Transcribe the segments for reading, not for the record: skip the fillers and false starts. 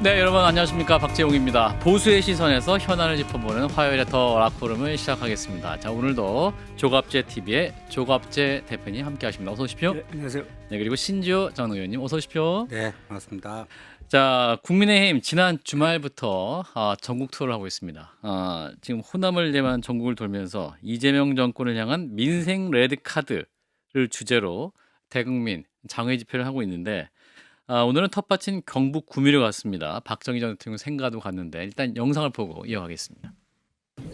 네, 여러분 안녕하십니까, 박재용입니다. 보수의 시선에서 현안을 짚어보는 화요일의 더 락포럼을 시작하겠습니다. 자, 오늘도 조갑재 TV의 조갑재 대표님 함께하십니다. 어서 오십시오. 네, 안녕하세요. 네, 그리고 신지호 전 의원님 어서 오십시오. 네, 반갑습니다. 자, 국민의힘 지난 주말부터 전국 투어를 하고 있습니다. 지금 호남을 제만 전국을 돌면서 이재명 정권을 향한 민생 레드 카드를 주제로 대국민 장외 집회를 하고 있는데, 오늘은 텃밭인 경북 구미를 갔습니다. 박정희 전 대통령 생가도 갔는데 일단 영상을 보고 이어가겠습니다.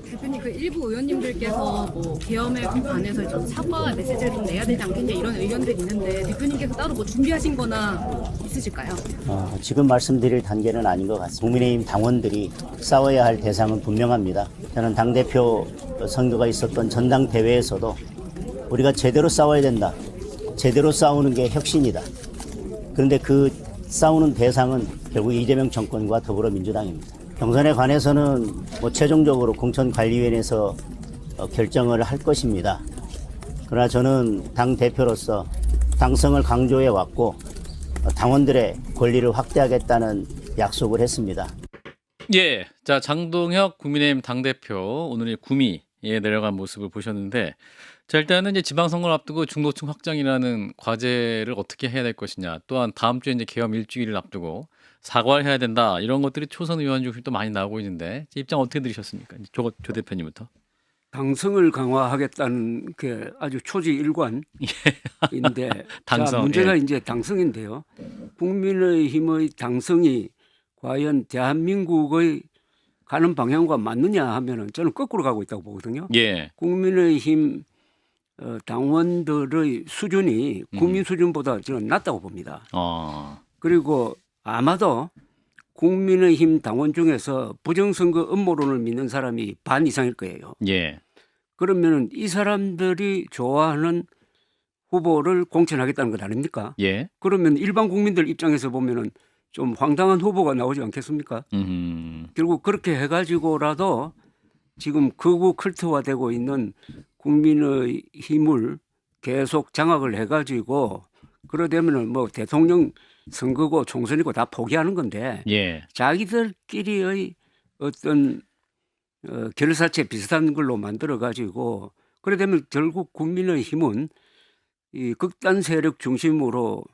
대표님, 그 일부 의원님들께서 뭐 계엄에 관해서 좀 사과 메시지를 좀 내야 되지 않겠냐 이런 의견들이 있는데 대표님께서 따로 뭐 준비하신 거나 있으실까요? 지금 말씀드릴 단계는 아닌 것 같습니다. 국민의힘 당원들이 싸워야 할 대상은 분명합니다. 저는 당대표 선거가 있었던 전당대회에서도 우리가 제대로 싸워야 된다. 제대로 싸우는 게 혁신이다. 그런데 그 싸우는 대상은 결국 이재명 정권과 더불어민주당입니다. 경선에 관해서는 최종적으로 공천관리위원회에서 결정을 할 것입니다. 그러나 저는 당 대표로서 당성을 강조해 왔고 당원들의 권리를 확대하겠다는 약속을 했습니다. 예, 자, 장동혁 국민의힘 당대표 오늘 구미에 내려간 모습을 보셨는데, 자, 일단은 이제 지방선거를 앞두고 중도층 확장이라는 과제를 어떻게 해야 될 것이냐, 또한 다음 주에 이제 계엄 일주일을 앞두고 사과를 해야 된다, 이런 것들이 초선 의원 중에 또 많이 나오고 있는데 입장 어떻게 들으셨습니까? 조 대표님부터. 당성을 강화하겠다는 게 아주 초지일관인데 당성, 문제가 예. 이제 당성인데요. 국민의힘의 당성이 과연 대한민국의 가는 방향과 맞느냐 하면은 저는 거꾸로 가고 있다고 보거든요. 예, 국민의힘 당원들의 수준이 국민 수준보다 저는 낮다고 봅니다. 그리고 아마도 국민의힘 당원 중에서 부정선거 음모론을 믿는 사람이 반 이상일 거예요. 예, 그러면 이 사람들이 좋아하는 후보를 공천하겠다는 것 아닙니까? 예. 그러면 일반 국민들 입장에서 보면은 좀 황당한 후보가 나오지 않겠습니까? 결국 그렇게 해가지고라도 지금 극우 컬트화되고 있는 국민의 힘을 계속 장악을 해가지고 그러되면은 뭐 대통령 선거고 총선이고 다 포기하는 건데 예. 자기들끼리의 어떤 결사체 비슷한 걸로 만들어 가지고 그러되면 결국 국민의 힘은 이 극단 세력 중심으로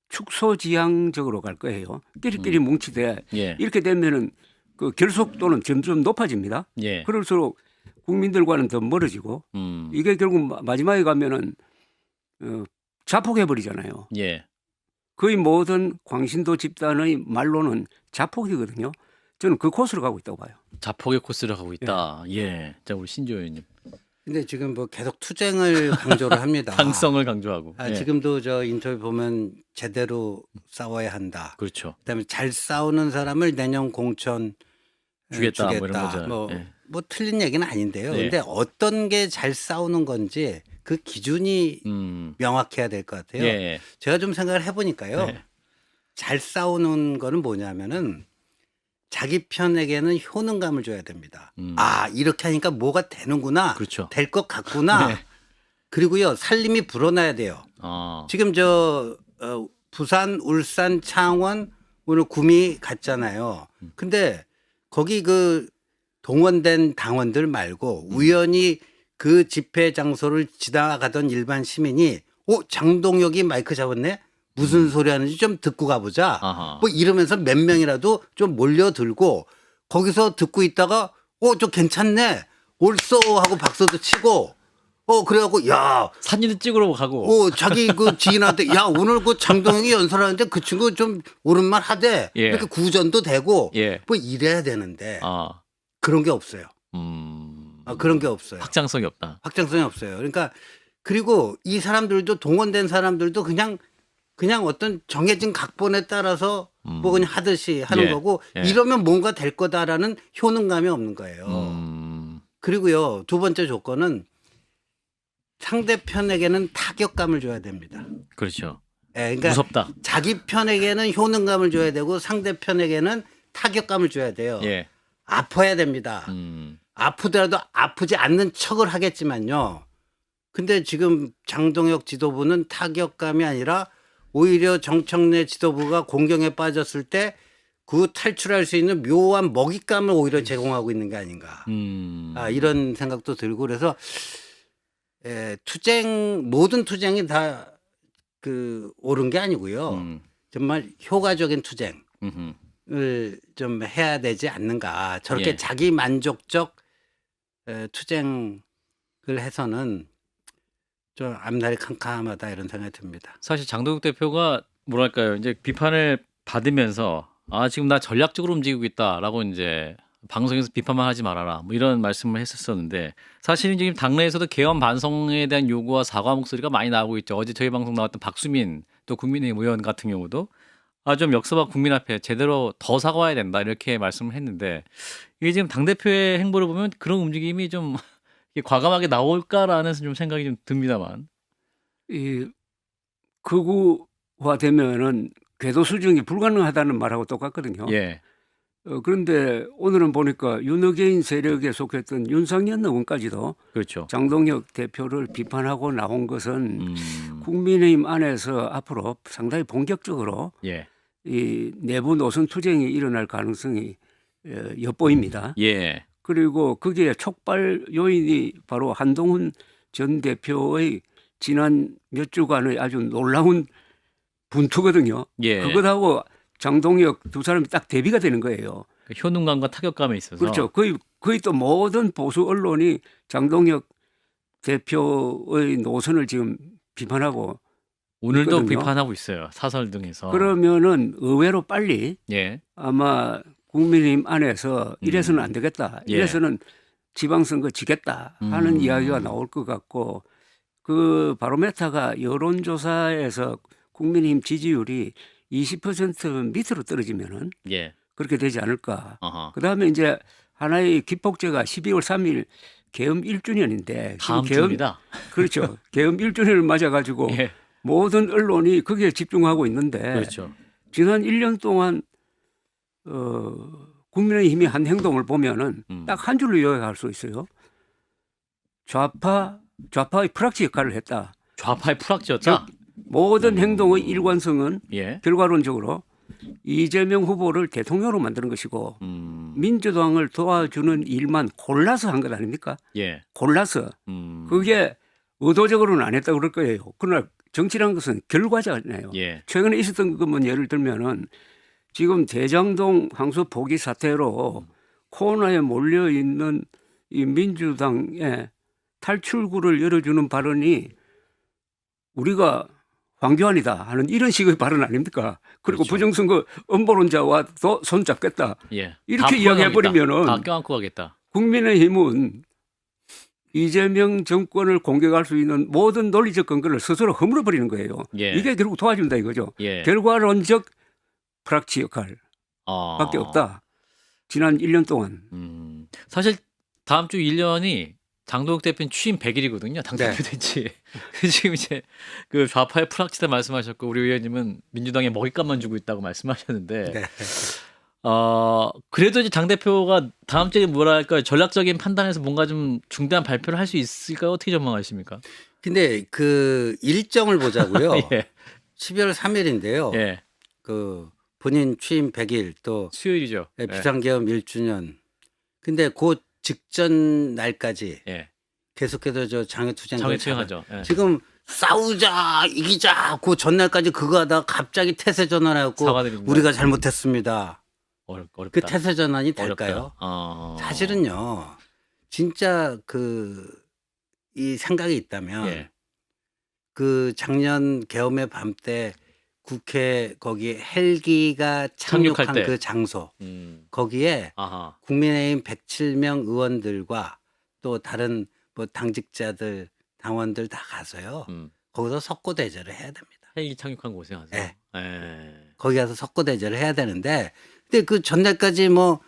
축소지향적으로 갈 거예요. 끼리끼리 뭉치되 예. 이렇게 되면은 그 결속도는 점점 높아집니다. 예. 그럴수록 국민들과는 더 멀어지고 이게 결국 마지막에 가면은 자폭해 버리잖아요. 예. 거의 모든 광신도 집단의 말로는 자폭이거든요. 저는 그 코스로 가고 있다고 봐요. 자폭의 코스를 가고 있다. 예. 자, 우리 신지호 의원님. 근데 지금 뭐 계속 투쟁을 강조를 합니다. 당성을 강조하고. 예. 지금도 저 인터뷰 보면 제대로 싸워야 한다. 그렇죠. 그다음에 잘 싸우는 사람을 내년 공천 주겠다, 주겠다. 뭐 이런 거죠. 뭐, 예. 뭐 틀린 얘기는 아닌데요. 예. 근데 어떤 게 잘 싸우는 건지 그 기준이 명확해야 될 것 같아요. 예. 제가 좀 생각을 해보니까요. 네. 잘 싸우는 거는 뭐냐면은 자기 편에게는 효능감을 줘야 됩니다. 이렇게 하니까 뭐가 되는구나. 그렇죠. 될 것 같구나. 네. 그리고요, 살림이 불어나야 돼요. 지금 부산, 울산, 창원, 오늘 구미 갔잖아요. 근데 거기 그 동원된 당원들 말고 우연히 그 집회 장소를 지나가던 일반 시민이 장동혁이 마이크 잡았네? 무슨 소리 하는지 좀 듣고 가보자. 아하. 뭐 이러면서 몇 명이라도 좀 몰려들고 거기서 듣고 있다가 저 괜찮네. 옳소 하고 박수도 치고 그래갖고 야 사진을 찍으러 가고. 자기 그 지인한테 야 오늘 그 장동혁이 연설하는데 그 친구 좀 옳은말 하대. 예. 이렇게 구전도 되고 예. 뭐 이래야 되는데 아. 그런 게 없어요. 그런 게 없어요. 확장성이 없다. 확장성이 없어요. 그러니까 그리고 이 사람들도 동원된 사람들도 그냥 어떤 정해진 각본에 따라서 뭐 그냥 하듯이 하는 예. 거고 예. 이러면 뭔가 될 거다라는 효능감이 없는 거예요. 그리고요, 두 번째 조건은 상대편에게는 타격감을 줘야 됩니다. 그렇죠. 예, 그러니까 무섭다. 자기 편에게는 효능감을 줘야 되고 상대편에게는 타격감을 줘야 돼요. 예. 아파야 됩니다. 아프더라도 아프지 않는 척을 하겠지만요. 근데 지금 장동혁 지도부는 타격감이 아니라 오히려 정청래 지도부가 공경에 빠졌을 때 그 탈출할 수 있는 묘한 먹잇감을 오히려 제공하고 있는 게 아닌가. 이런 생각도 들고 그래서 모든 투쟁이 다 그 옳은 게 아니고요. 정말 효과적인 투쟁을 좀 해야 되지 않는가. 저렇게 예. 자기 만족적 투쟁을 해서는 좀 앞날이 캄캄하다 이런 생각이 듭니다. 사실 장도국 대표가 뭐랄까요, 이제 비판을 받으면서 지금 나 전략적으로 움직이고 있다라고 이제 방송에서 비판만 하지 말아라 뭐 이런 말씀을 했었었는데 사실은 지금 당내에서도 개헌 반성에 대한 요구와 사과 목소리가 많이 나오고 있죠. 어제 저희 방송 나왔던 박수민 또 국민의힘 의원 같은 경우도 좀 역사와 국민 앞에 제대로 더 사과해야 된다 이렇게 말씀을 했는데 이게 지금 당대표의 행보를 보면 그런 움직임이 좀 과감하게 나올까라는 좀 생각이 좀 듭니다만. 이 극우화되면은 궤도 수정이 불가능하다는 말하고 똑같거든요. 예. 그런데 오늘은 보니까 윤어게인 세력에 속했던 윤상현 의원까지도 그렇죠. 장동혁 대표를 비판하고 나온 것은 국민의힘 안에서 앞으로 상당히 본격적으로 예. 이 내부 노선 투쟁이 일어날 가능성이 엿보입니다. 예. 그리고 거기에 촉발 요인이 바로 한동훈 전 대표의 지난 몇 주간의 아주 놀라운 분투거든요. 예. 그것하고 장동혁 두 사람이 딱 대비가 되는 거예요. 효능감과 타격감에 있어서. 그렇죠. 거의 또 모든 보수 언론이 장동혁 대표의 노선을 지금 비판하고 오늘도 있거든요. 비판하고 있어요. 사설 등에서. 그러면은 의외로 빨리 예. 아마 국민의힘 안에서 이래서는 안 되겠다. 예. 이래서는 지방선거 지겠다 하는 이야기가 나올 것 같고 그 바로메타가 여론조사에서 국민의힘 지지율이 20% 밑으로 떨어지면은 예. 그렇게 되지 않을까. 어허. 그다음에 이제 하나의 기폭제가 12월 3일 계엄 1주년인데 다음 주입니다. 그렇죠. 계엄 1주년을 맞아가지고 예. 모든 언론이 거기에 집중하고 있는데 그렇죠. 지난 1년 동안 국민의힘이 한 행동을 보면은 딱 한 줄로 요약할 수 있어요. 좌파의 프락치 역할을 했다. 좌파의 프락지였다. 모든 행동의 일관성은 예. 결과론적으로 이재명 후보를 대통령으로 만드는 것이고 민주당을 도와주는 일만 골라서 한 것 아닙니까? 예. 골라서. 그게 의도적으로는 안 했다고 그럴 거예요. 그러나 정치라는 것은 결과잖아요. 예. 최근에 있었던 것만 예를 들면은 지금 대장동 항소 포기 사태로 코로나에 몰려 있는 이 민주당의 탈출구를 열어주는 발언이 우리가 황교안이다 하는 이런 식의 발언 아닙니까? 그리고 그렇죠. 부정선거 음보론자와 또 손잡겠다. 예. 이렇게 다 이야기해버리면은 다 껴안고 가겠다. 국민의힘은 이재명 정권을 공격할 수 있는 모든 논리적 근거를 스스로 허물어버리는 거예요. 예. 이게 결국 도와준다 이거죠. 예. 결과론적 프락치 역할밖에 없다. 지난 1년 동안. 사실 다음 주 1년이 장도혁 대표는 취임 100일이거든요. 당대표 네. 된지. 지금 이제 그 좌파의 프락치다 말씀하셨고 우리 의원님은 민주당에 먹잇감만 주고 있다고 말씀하셨는데 네. 그래도 이제 당 대표가 다음 주에 뭐랄까 전략적인 판단에서 뭔가 좀 중대한 발표를 할 수 있을까요? 어떻게 전망하십니까? 근데 그 일정을 보자고요. 예. 12월 3일인데요. 예. 그 본인 취임 100일 또 수요일이죠. 비상계엄 1주년. 근데 그 직전 날까지 예. 계속해서 저 장외투쟁 장외투쟁하죠. 예. 지금 싸우자 이기자 그 전날까지 그거 하다가 갑자기 태세 전환해갖고 사과드립니다. 우리가 잘못했습니다. 어렵다. 그 태세 전환이 될까요? 어렵다. 사실은요. 진짜 이 생각이 있다면 예. 그 작년 계엄의 밤 때 국회 거기 헬기가 착륙한 때. 그 장소 거기에 아하. 국민의힘 107명 의원들과 또 다른 뭐 당직자들 당원들 다 가서요. 거기서 석고대절을 해야 됩니다. 헬기 착륙한 곳에 가서. 네. 예. 거기 가서 석고대절을 해야 되는데 근데 그 전날까지 뭐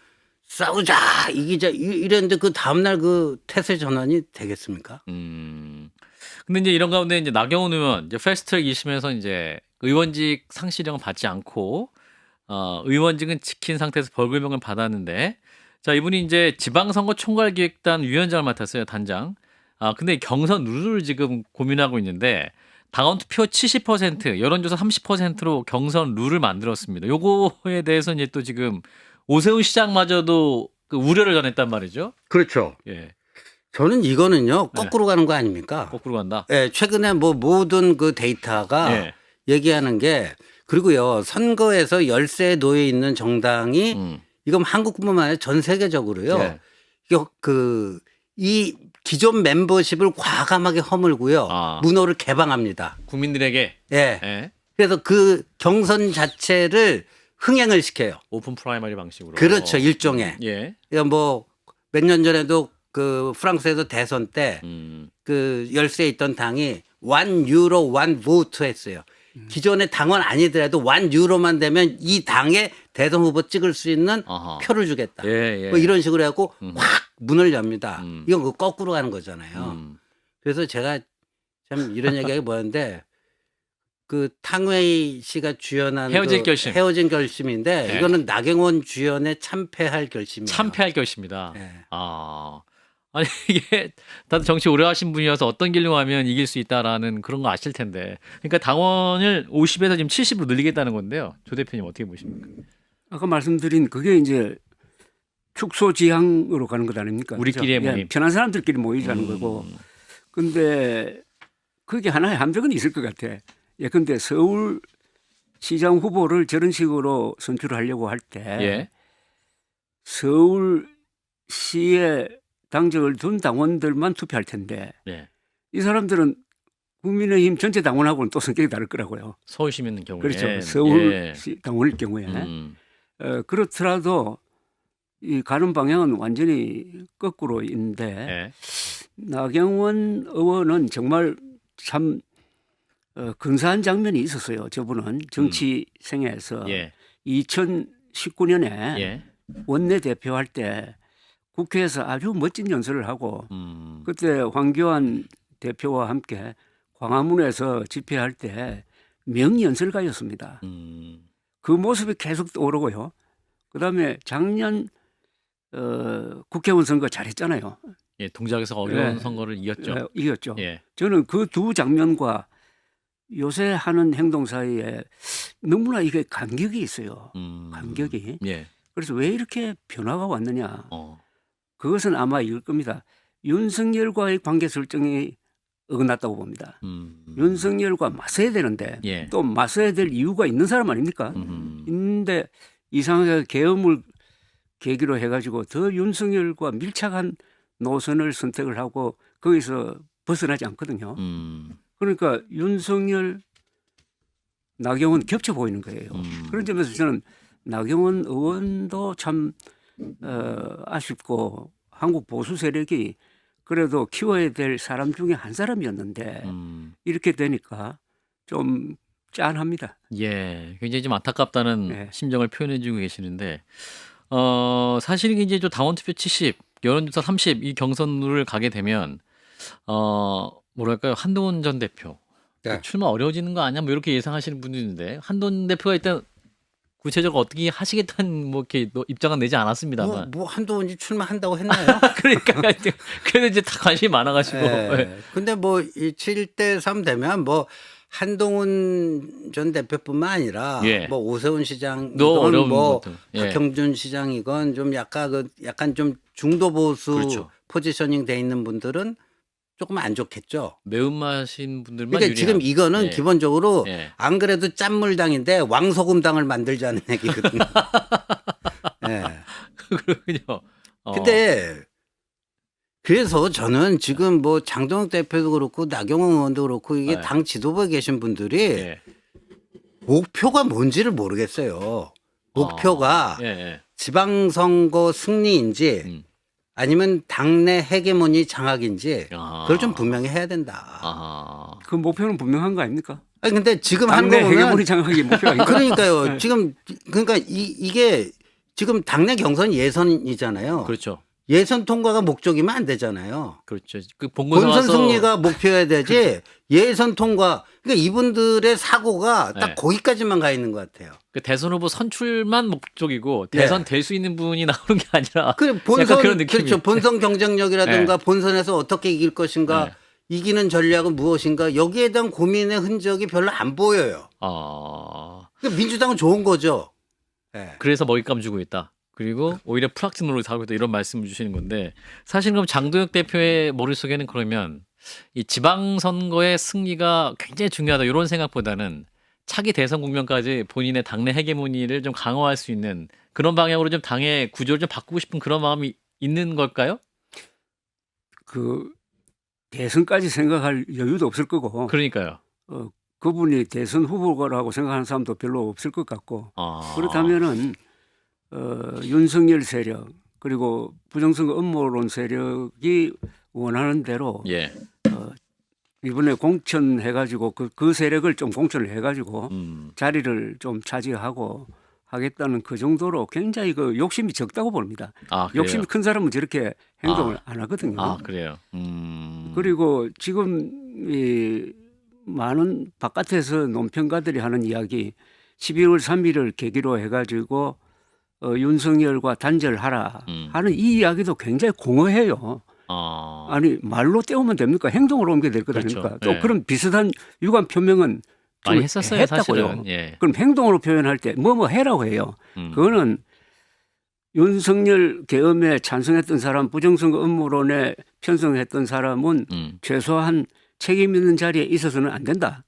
싸우자 이기자 이랬는데 그 다음날 그 태세 전환이 되겠습니까? 근데 이제 이런 가운데 이제 나경원 의원 이제 패스트트랙 2심에서 이제 의원직 상실형을 받지 않고 의원직은 지킨 상태에서 벌금형을 받았는데 자 이분이 이제 지방선거 총괄기획단 위원장을 맡았어요 단장. 근데 경선 룰을 지금 고민하고 있는데 당원 투표 70%, 여론조사 30%로 경선 룰을 만들었습니다. 요거에 대해서 이제 또 지금 오세훈 시장마저도 그 우려를 전했단 말이죠. 그렇죠. 예. 저는 이거는요 거꾸로 가는 거 아닙니까? 거꾸로 간다. 예, 최근에 뭐 모든 그 데이터가 예. 얘기하는 게 그리고요 선거에서 열세에 놓여 있는 정당이 이건 한국뿐만 아니라 전 세계적으로요. 예. 이 기존 멤버십을 과감하게 허물고요. 문호를 개방합니다. 국민들에게. 예. 예. 그래서 그 경선 자체를 흥행을 시켜요. 오픈 프라이머리 방식으로. 그렇죠. 일종의. 예. 뭐 몇 년 전에도 그 프랑스에서 대선 때 그 열세에 있던 당이 1 유로 1 보트 했어요. 기존의 당원 아니더라도 1 유로만 되면 이 당의 대선 후보 찍을 수 있는 표를 주겠다. 예. 뭐 이런 식으로 해갖고 확 문을 엽니다. 이건 그 거꾸로 가는 거잖아요. 그래서 제가 참 이런 얘기하기 뭐였는데 그 탕웨이 씨가 주연한 헤어질 결심. 헤어진 결심인데 네. 이거는 나경원 주연의 참패할 결심이에요. 참패할 것입니다. 네. 아니 이게 다들 정치 오래 하신 분이어서 어떤 길로 가면 이길 수 있다라는 그런 거 아실 텐데. 그러니까 당원을 50에서 지금 70으로 늘리겠다는 건데요. 조 대표님 어떻게 보십니까? 아까 말씀드린 그게 이제 축소지향으로 가는 것 아닙니까? 우리끼리의 그렇죠? 모임. 예, 편한 사람들끼리 모이자는 거고. 근데 그게 하나의 함정은 있을 것 같아. 예컨대 서울 시장 후보를 저런 식으로 선출하려고 할 때 예. 서울시에 당적을 둔 당원들만 투표할 텐데 네. 이 사람들은 국민의힘 전체 당원하고는 또 성격이 다를 거라고요. 서울 시민의 경우에. 그렇죠. 서울시 예. 당원일 경우에 그렇더라도 이 가는 방향은 완전히 거꾸로인데 예. 나경원 의원은 정말 참 근사한 장면이 있었어요. 저분은 정치 생애에서 예. 2019년에 예. 원내대표 할 때 국회에서 아주 멋진 연설을 하고 음. 그때 황교안 대표와 함께 광화문에서 집회할 때 명연설가였습니다. 그 모습이 계속 떠오르고요. 그다음에 작년 국회의원 선거 잘했잖아요. 예, 동작에서 어려운 네. 선거를 이겼죠. 이겼죠. 예. 저는 그 두 장면과 요새 하는 행동 사이에 너무나 이게 간격이 있어요. 간격이. 예. 그래서 왜 이렇게 변화가 왔느냐. 어. 그것은 아마 이럴 겁니다. 윤석열과의 관계 설정이 어긋났다고 봅니다. 윤석열과 맞서야 되는데 예. 또 맞서야 될 이유가 있는 사람 아닙니까? 있는데 이상하게 계엄을 계기로 해가지고 더 윤석열과 밀착한 노선을 선택을 하고 거기서 벗어나지 않거든요. 그러니까 윤석열, 나경원 겹쳐 보이는 거예요. 그런 점에서 저는 나경원 의원도 참 아쉽고 한국 보수 세력이 그래도 키워야 될 사람 중에 한 사람이었는데 이렇게 되니까 좀 짠합니다. 예, 굉장히 좀 안타깝다는 네. 심정을 표현해주고 계시는데, 사실 이제 좀 당원 투표 70, 여론조사 30 이 경선을 가게 되면, 뭐랄까요, 한동훈 전 대표 네. 출마 어려워지는 거 아니야? 뭐 이렇게 예상하시는 분도 있는데, 한동훈 대표가 일단 구체적으로 어떻게 하시겠다는 뭐 이렇게 입장은 내지 않았습니다만. 뭐 한동훈이 출마한다고 했나요? 그러니까 그래도 이제 다 관심이 많아가지고. 예. 근데 뭐 이 7대 3 되면 뭐 한동훈 전 대표뿐만 아니라 예. 뭐 오세훈 너 시장이건 어려운 뭐 것도. 예. 박형준 시장이건 좀 약간 좀 중도 보수 그렇죠. 포지셔닝 돼 있는 분들은 조금 안 좋겠죠. 매운맛인 분들만 그러니까 지금 유리한. 이거는 예. 기본적으로 예. 안 그래도 짠물당인데 왕소금당을 만들자는 얘기거든요. 예. 그렇군요. 근데 그래서 저는 지금 뭐 장동혁 대표도 그렇고 나경원 의원도 그렇고 이게 네. 당 지도부에 계신 분들이 예. 목표가 뭔지를 모르겠어요. 목표가 예, 예. 지방선거 승리인지 아니면 당내 헤게모니 장악인지 그걸 좀 분명히 해야 된다. 그 목표는 분명한 거 아닙니까? 아니 근데 지금 하는 당내 거 보면 헤게모니 장악이 목표 아닌가? 그러니까요. 네. 지금 그러니까 이게 지금 당내 경선 예선이잖아요. 그렇죠. 예선 통과가 목적이면 안 되잖아요. 그렇죠. 그 본선 본선 와서 승리가 목표여야 되지 그렇죠. 예선 통과. 그러니까 이분들의 사고가 딱 네. 거기까지만 가 있는 것 같아요. 그 대선 후보 선출만 목적이고 네. 대선 될 수 있는 분이 나오는 게 아니라 그 약간 본선 그런 느낌이. 그렇죠. 본선 경쟁력이라든가 네. 본선에서 어떻게 이길 것인가 네. 이기는 전략은 무엇인가 여기에 대한 고민의 흔적이 별로 안 보여요. 그러니까 민주당은 좋은 거죠. 네. 그래서 먹잇감 주고 있다. 그리고 오히려 프락진 노릇을 하고 있다 이런 말씀을 주시는 건데 사실 그럼 장동혁 대표의 머릿속에는 그러면 이 지방선거의 승리가 굉장히 중요하다 이런 생각보다는 차기 대선 국면까지 본인의 당내 헤게모니를 좀 강화할 수 있는 그런 방향으로 좀 당의 구조를 좀 바꾸고 싶은 그런 마음이 있는 걸까요? 그 대선까지 생각할 여유도 없을 거고 그러니까요. 그분이 대선 후보라고 생각하는 사람도 별로 없을 것 같고 그렇다면은 윤석열 세력 그리고 부정선거 음모론 세력이 원하는 대로 예. 이번에 공천해가지고 그 세력을 좀 공천을 해가지고 자리를 좀 차지하고 하겠다는 그 정도로 굉장히 그 욕심이 적다고 봅니다. 그래요? 욕심이 큰 사람은 저렇게 행동을 안 하거든요. 그래요. 그리고 지금 이 많은 바깥에서 논평가들이 하는 이야기 12월 3일을 계기로 해가지고 윤석열과 단절하라 하는 이 이야기도 굉장히 공허해요. 아니 말로 때우면 됩니까? 행동으로 옮겨야 될 거다 그렇죠. 아닙니까? 또 예. 그런 비슷한 유감 표명은 많이 했었어요, 했다고요. 사실은. 예. 그럼 행동으로 표현할 때 뭐 해라고 해요. 그거는 윤석열 계엄에 찬성했던 사람, 부정선거 음모론에 편성했던 사람은 최소한 책임 있는 자리에 있어서는 안 된다.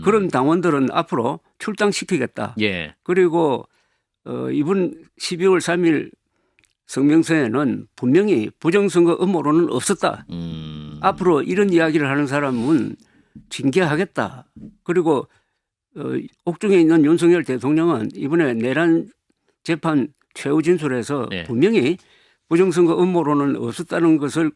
그런 당원들은 앞으로 출당시키겠다. 예. 그리고 이번 12월 3일 성명서에는 분명히 부정선거 음모론은 없었다. 앞으로 이런 이야기를 하는 사람은 징계하겠다. 그리고 옥중에 있는 윤석열 대통령은 이번에 내란 재판 최후 진술에서 네. 분명히 부정선거 음모론은 없었다는 것을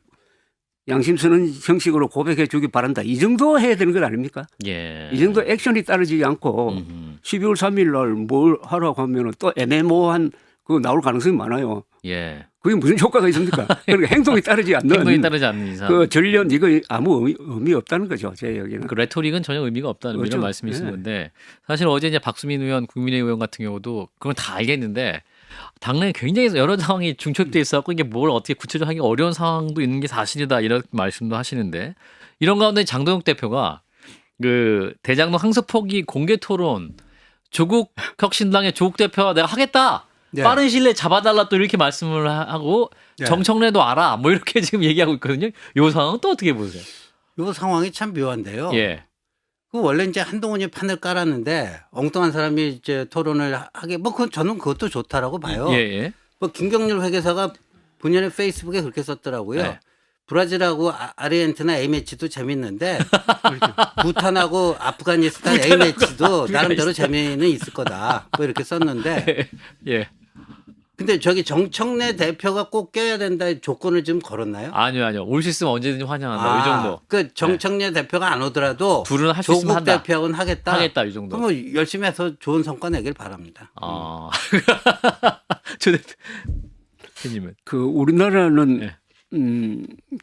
양심스러운 형식으로 고백해 주기 바란다. 이 정도 해야 되는 것 아닙니까? 예. 이 정도 액션이 따르지 않고 12월 3일 날 뭘 하라고 하면 또 애매모호한 그 나올 가능성이 많아요. 예. 그게 무슨 효과가 있습니까? 그러니까 행동이 따르지 않는 행동이 따르지 않는 이상 그 전련 이거 아무 의미 없다는 거죠. 제 여기는. 그 레토릭은 전혀 의미가 없다는 그렇죠. 이런 말씀이신 네. 건데 사실 어제 이제 박수민 의원, 국민의힘 의원 같은 경우도 그건 다 알겠는데 당내에 굉장히 여러 상황이 중첩돼 있어갖고 이게 뭘 어떻게 구체적으로 하기 어려운 상황도 있는 게 사실이다 이런 말씀도 하시는데 이런 가운데 장동혁 대표가 그 대장동 항소포기 공개 토론 조국 혁신당의 조국 대표가 내가 하겠다. 네. 빠른 시일 내에 잡아달라 또 이렇게 말씀을 하고 네. 정청래도 알아 뭐 이렇게 지금 얘기하고 있거든요. 이 상황은 또 어떻게 보세요? 이 상황이 참 묘한데요. 예. 그 원래 이제 한동훈이 판을 깔았는데 엉뚱한 사람이 이제 토론을 하게 뭐 저는 그것도 좋다라고 봐요. 예, 예. 뭐 김경률 회계사가 본인의 페이스북에 그렇게 썼더라고요. 네. 브라질하고 아르헨티나 A매치도 재밌는데 부탄하고 아프가니스탄 A매치도 나름대로 재미는 있을 거다. 뭐 이렇게 썼는데 예. 근데 저기 정청래 대표가 꼭 껴야 된다 조건을 지금 걸었나요? 아니요. 올 수 있으면 언제든지 환영한다. 이 정도. 그 정청래 대표가 안 오더라도 둘은 할 수 있으면 조국 한다. 대표하고는 하겠다. 이 정도. 그럼 뭐 열심히 해서 좋은 성과 내길 바랍니다. 조 대표님은 그 우리나라는 예.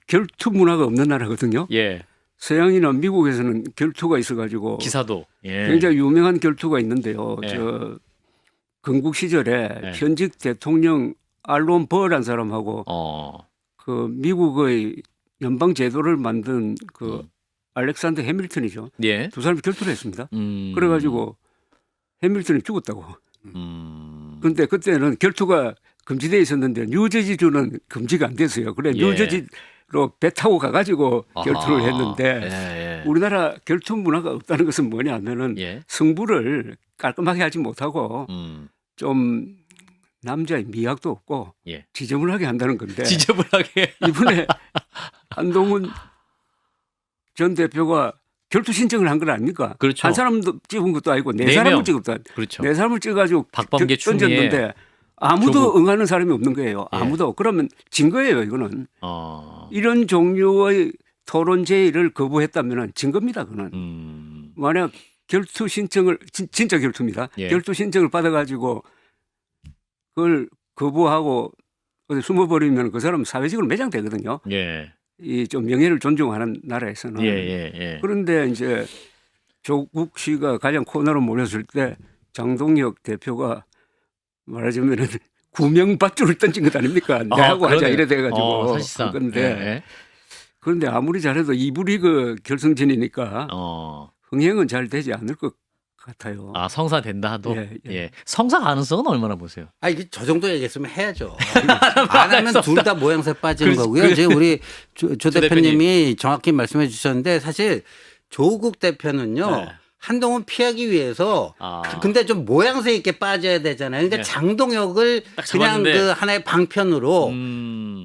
결투 문화가 없는 나라거든요. 예. 서양이나 미국에서는 결투가 있어가지고 기사도 예. 굉장히 유명한 결투가 있는데요. 예. 저 건국 시절에 예. 현직 대통령 알론 버라는 사람하고 그 미국의 연방 제도를 만든 그 알렉산더 해밀턴이죠. 예. 두 사람이 결투를 했습니다. 그래가지고 해밀턴이 죽었다고. 그런데 그때는 결투가 금지되어 있었는데 뉴저지주는 금지가 안 됐어요. 그래 예. 뉴저지로 배 타고 가가지고 결투를 했는데 예. 우리나라 결투 문화가 없다는 것은 뭐냐면은 예. 승부를 깔끔하게 하지 못하고 좀 남자의 미학도 없고 예. 지저분하게 한다는 건데 지저분하게. 이번에 한동훈 전 대표가 결투 신청을 한 건 아닙니까? 그렇죠. 한 사람도 찍은 것도 아니고 네 네 사람을 명. 찍었다. 그렇죠. 네 사람을 찍어가지고 박범계, 추미애, 던졌는데 아무도 조국. 응하는 사람이 없는 거예요. 예. 아무도. 그러면 진 거예요. 이거는. 이런 종류의 토론 제의를 거부했다면 진 겁니다. 그는. 만약 결투 신청을 진짜 결투입니다. 예. 결투 신청을 받아가지고 그걸 거부하고 어디 숨어버리면 그 사람 사회적으로 매장되거든요. 예. 이 좀 명예를 존중하는 나라에서는. 예. 그런데 이제 조국 씨가 가장 코너로 몰렸을 때 장동혁 대표가 말하자면은 구명밧줄을 던진 것 아닙니까? 내하고 하자 그러네요. 이래 돼가지고 사실상. 그런데 예. 그런데 아무리 잘해도 2부 리그 결승전이니까 흥행은 잘 되지 않을 것 같아요. 아, 성사 된다 하도. 예, 예. 예. 성사 가능성은 얼마나 보세요? 아, 이게 저 정도 얘기했으면 해야죠. 안 하면 둘 다 모양새 빠지는 그렇지, 거고요. 이제 우리 조 대표님이 정확히 말씀해 주셨는데 사실 조국 대표는요. 네. 한동훈 피하기 위해서 근데 좀 모양새 있게 빠져야 되잖아요. 그러니까 네. 장동혁을 딱 그냥 잡았는데. 그 하나의 방편으로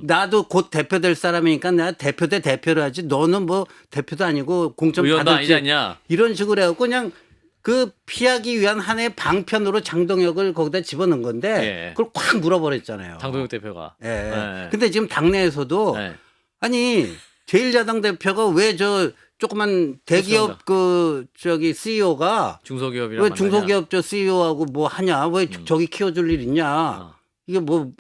나도 곧 대표 될 사람이니까 내가 대표 대 대표를 하지 너는 뭐 대표도 아니고 공천 의원도 아니지 받을지 않냐? 이런 식으로 해갖고 그냥 그 피하기 위한 하나의 방편으로 장동혁을 거기다 집어넣은 건데 예. 그걸 꽉 물어버렸잖아요. 장동혁 대표가. 예. 예. 근데 지금 당내에서도 예. 아니 제1야당 대표가 왜 저 조그만 대기업 그 저기 CEO가 중소기업이랑 왜 중소기업 저 CEO하고 뭐 하냐 왜 저기 키워줄 일 있냐 이게 뭐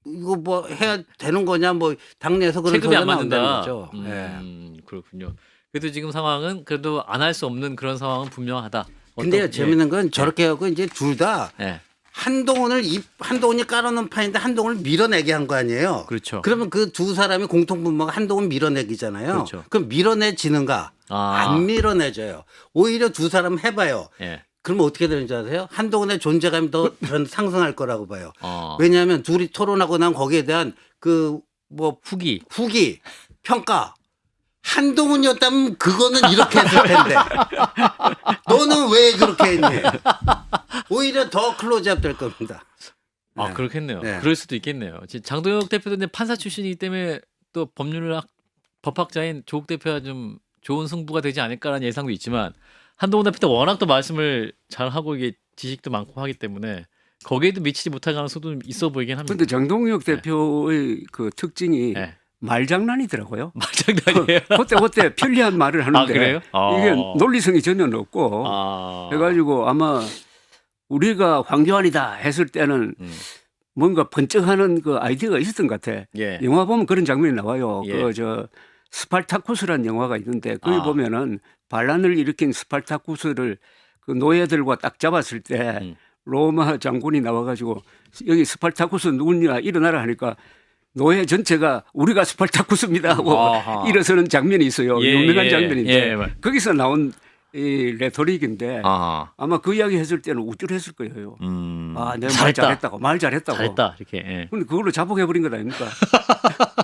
이거 뭐 해야 되는 거냐 뭐 당내에서 그런 체급이 안 소리가 나온다는 맞는다. 거죠. 그렇군요. 그래도 지금 상황은 그래도 안 할 수 없는 그런 상황은 분명하다. 근데요 어떤- 재밌는 건 저렇게 하고 이제 둘 다 예. 한동훈이 깔아놓은 판인데 한동훈을 밀어내게 한 거 아니에요. 그렇죠. 그러면 그 두 사람이 공통분모가 한동훈 밀어내기잖아요. 그렇죠. 그럼 밀어내지는가? 안 밀어내져요. 오히려 두 사람 해봐요. 예. 그러면 어떻게 되는지 아세요? 한동훈의 존재감이 더 저는 상승할 거라고 봐요. 어. 왜냐하면 둘이 토론하고 난 거기에 대한 그 뭐 후기. 평가. 한동훈이었다면 그거는 이렇게 했을 텐데. 너는 왜 그렇게 했니? 오히려 더 클로즈업 될 겁니다. 아, 네. 그렇겠네요. 네. 그럴 수도 있겠네요. 지금 장동혁 대표도 이제 판사 출신이기 때문에 또 법학자인 조국 대표와 좀 좋은 승부가 되지 않을까라는 예상도 있지만 한동훈 대표도 워낙 또 말씀을 잘 하고 이게 지식도 많고 하기 때문에 거기에도 미치지 못할 가능성도 좀 있어 보이긴 합니다. 그런데 장동혁 대표의 그 특징이 네. 말장난이더라고요. 말장난이에요. 그때 편리한 말을 하는데 아, 그래요? 이게 논리성이 전혀 없고 해가지고 아마 우리가 황교안이다 했을 때는 뭔가 번쩍하는 그 아이디어가 있었던 것 같아. 예. 영화 보면 그런 장면이 나와요. 예. 그 저 스파르타쿠스라는 영화가 있는데 거기 보면은 반란을 일으킨 스파르타쿠스를 그 노예들과 딱 잡았을 때 로마 장군이 나와가지고 여기 스파르타쿠스 누구냐 일어나라 하니까 노예 전체가 우리가 스파르타쿠스입니다 하고 아하. 일어서는 장면이 있어요. 예, 유명한 예, 장면인데 예. 거기서 나온 이 레토릭인데 아, 아마 그 이야기 했을 때는 우쭐했을 거예요. 아, 내가 잘했다. 말 잘했다고. 잘했다 이렇게. 예. 근데 그걸로 자폭해버린 것 아닙니까?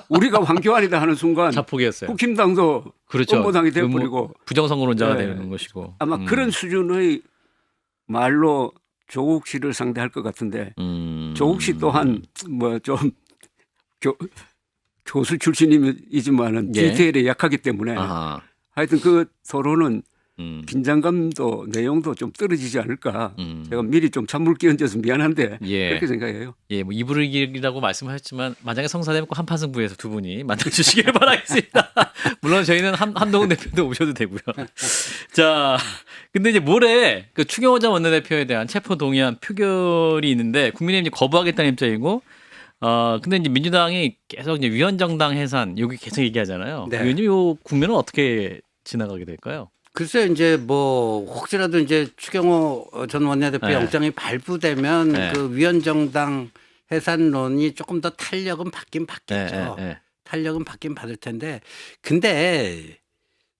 우리가 황교안이다 하는 순간 자폭이었어요. 국힘당도 그렇죠. 업무당이 돼버리고 부정선거론자가 네. 되는 것이고. 아마 그런 수준의 말로 조국 씨를 상대할 것 같은데 조국 씨 또한 뭐 좀 교수 출신이지만은 예. 디테일에 약하기 때문에 아하. 하여튼 그 토론은 긴장감도 내용도 좀 떨어지지 않을까. 제가 미리 좀 찬물 끼얹어서 미안한데 예. 그렇게 생각해요. 예, 뭐 이불이라고 말씀하셨지만 만약에 성사되면 꼭 한판승부에서 두 분이 만나주시길 바라겠습니다. 물론 저희는 한동훈 대표도 오셔도 되고요. 자, 근데 이제 모레 그 추경호 전 원내대표에 대한 체포 동의안 표결이 있는데 국민의힘이 거부하겠다는 입장이고, 근데 이제 민주당이 계속 이제 위헌정당 해산 여기 계속 얘기하잖아요. 네. 의원님 이 국면은 어떻게 지나가게 될까요? 글쎄 이제 뭐 혹시라도 이제 추경호 전 원내대표 네. 영장이 발부되면 네. 그 위헌정당 해산론이 조금 더 탄력은 받긴 받겠죠. 네. 탄력은 받긴 받을 텐데 근데